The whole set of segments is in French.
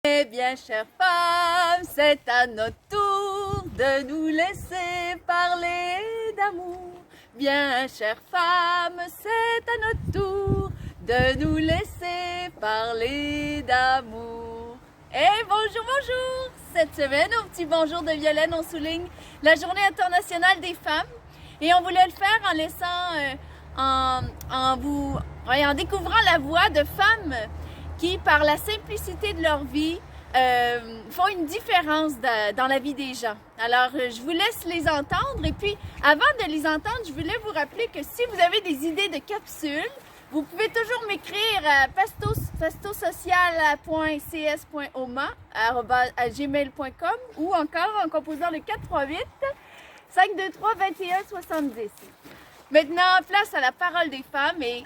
Eh bien, chère femme, c'est à notre tour de nous laisser parler d'amour. Bien, chère femme, c'est à notre tour de nous laisser parler d'amour. Et bonjour, bonjour! Cette semaine, au petit bonjour de Violaine, on souligne la Journée internationale des femmes. Et on voulait le faire en laissant, en découvrant la voix de femmes qui, par la simplicité de leur vie, font une différence dans la vie des gens. Alors, je vous laisse les entendre. Et puis, avant de les entendre, je voulais vous rappeler que si vous avez des idées de capsules, vous pouvez toujours m'écrire à pastosocial.cs.oma@gmail.com ou encore en composant le 438 523 21 70. Maintenant, place à la parole des femmes et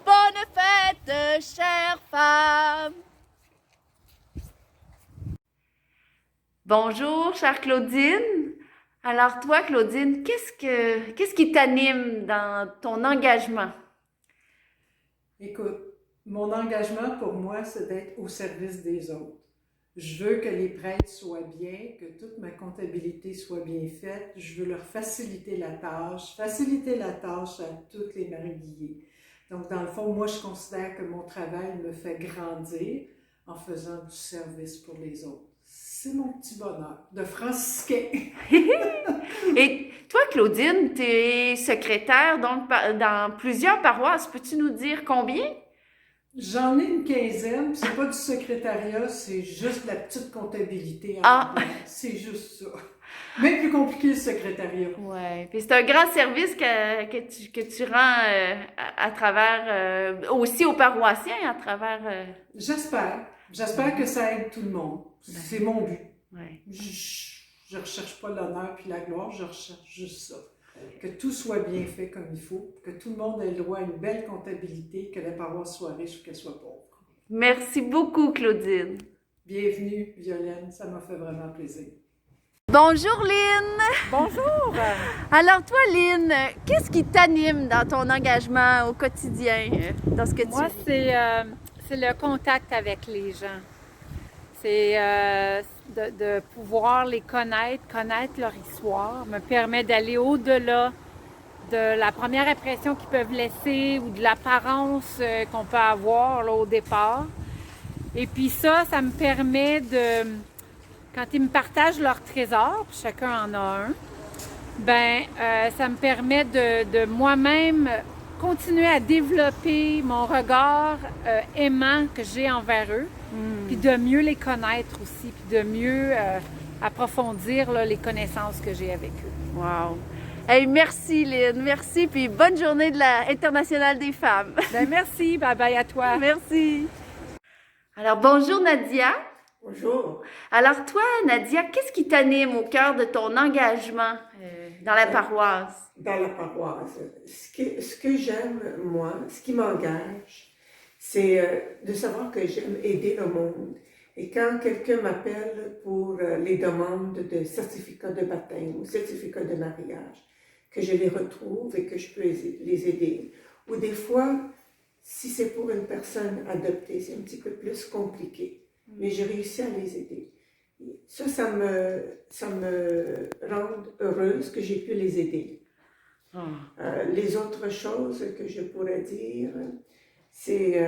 bonne fête, chères femmes! Bonjour, chère Claudine. Alors toi, Claudine, qu'est-ce qui t'anime dans ton engagement? Écoute, mon engagement pour moi, c'est d'être au service des autres. Je veux que les prêtres soient bien, que toute ma comptabilité soit bien faite. Je veux leur faciliter la tâche à toutes les mariées. Donc, dans le fond, moi, je considère que mon travail me fait grandir en faisant du service pour les autres. C'est mon petit bonheur de franciscain. Et toi, Claudine, tu es secrétaire donc, dans plusieurs paroisses. Peux-tu nous dire combien? J'en ai une quinzaine, c'est pas du secrétariat, c'est juste la petite comptabilité Ah, en blanc. C'est juste ça. Même plus compliqué le secrétariat. ouais. Puis c'est un grand service que tu rends à travers, aussi aux paroissiens, à travers... J'espère. J'espère que ça aide tout le monde. C'est mon but. ouais. Je recherche pas l'honneur puis la gloire, je recherche juste ça. Que tout soit bien fait comme il faut, que tout le monde ait le droit à une belle comptabilité, que la paroisse soit riche ou qu'elle soit pauvre. Merci beaucoup, Claudine. Bienvenue, Violaine, ça m'a fait vraiment plaisir. Bonjour, Lynn. Bonjour! Alors toi, Lynn, qu'est-ce qui t'anime dans ton engagement au quotidien, dans ce que Moi, tu vis? c'est le contact avec les gens. C'est de pouvoir les connaître leur histoire, me permet d'aller au-delà de la première impression qu'ils peuvent laisser ou de l'apparence qu'on peut avoir là, au départ. Et puis ça me permet de, quand ils me partagent leur trésor, puis chacun en a un, ça me permet de moi-même continuer à développer mon regard aimant que j'ai envers eux, puis de mieux les connaître aussi, puis de mieux approfondir là, les connaissances que j'ai avec eux. Wow. Hey, merci, Lynn. Merci, puis bonne journée de la internationale des femmes. Ben merci, bye bye à toi. Merci. Alors, bonjour, Nadia. Bonjour. Alors, toi, Nadia, qu'est-ce qui t'anime au cœur de ton engagement dans la paroisse? Dans la paroisse, ce que j'aime, moi, ce qui m'engage, c'est de savoir que j'aime aider le monde. Et quand quelqu'un m'appelle pour les demandes de certificat de baptême ou certificat de mariage, que je les retrouve et que je peux les aider. Ou des fois, si c'est pour une personne adoptée, c'est un petit peu plus compliqué. Mais j'ai réussi à les aider. Ça me rend heureuse que j'ai pu les aider. Les autres choses que je pourrais dire, c'est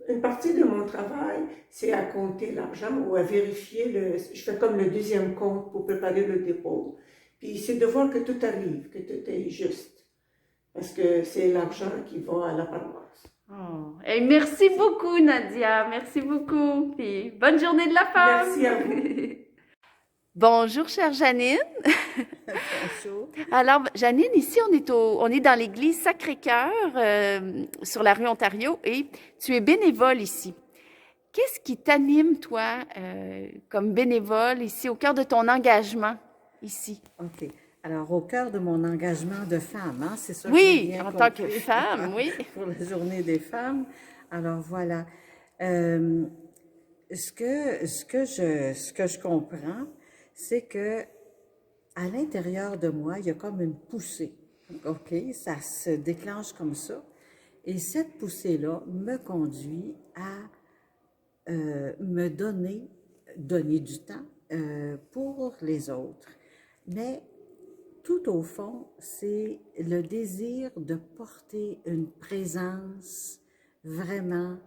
une partie de mon travail, c'est à compter l'argent ou à vérifier je fais comme le deuxième compte pour préparer le dépôt. Puis c'est de voir que tout arrive, que tout est juste. Parce que c'est l'argent qui va à la paroisse. Oh. Hey, merci beaucoup, Nadia. Merci beaucoup. Puis bonne journée de la femme. Merci à vous. Bonjour, chère Janine. Bonjour. Alors, Janine, ici, on est dans l'église Sacré-Cœur, sur la rue Ontario, et tu es bénévole ici. Qu'est-ce qui t'anime, toi, comme bénévole ici, au cœur de ton engagement ici? OK. Alors, au cœur de mon engagement de femme, hein, c'est ça que Oui, j'ai bien en tant que compris. femme, oui. Pour la journée des femmes. Alors, voilà. Ce que je comprends, c'est que à l'intérieur de moi, il y a comme une poussée. OK? Ça se déclenche comme ça. Et cette poussée-là me conduit à me donner du temps pour les autres. Mais tout au fond, c'est le désir de porter une présence vraiment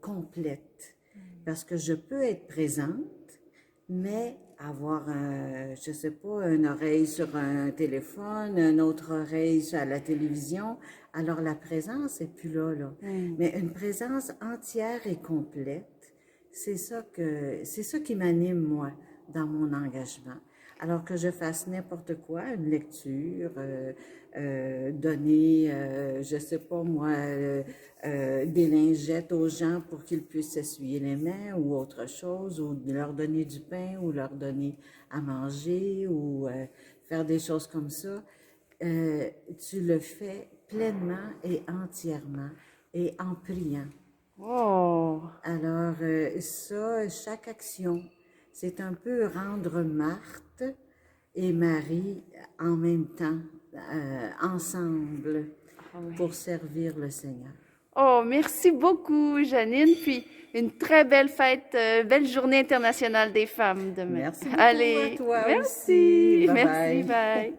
complète. Parce que je peux être présente, mais avoir, je sais pas, une oreille sur un téléphone, une autre oreille à la télévision. Alors la présence n'est plus là. Mais une présence entière et complète, c'est ça qui m'anime, moi, dans mon engagement. Alors que je fasse n'importe quoi, une lecture, donner, je sais pas moi, des lingettes aux gens pour qu'ils puissent s'essuyer les mains ou autre chose, ou leur donner du pain, ou leur donner à manger, ou faire des choses comme ça, tu le fais pleinement et entièrement et en priant. Oh! Alors ça, chaque action, c'est un peu rendre Marthe et Marie en même temps, ensemble, pour servir le Seigneur. Oh, merci beaucoup, Janine. Puis, une très belle fête, belle journée internationale des femmes demain. Merci beaucoup Allez, à toi merci, aussi. Bye merci, bye. bye.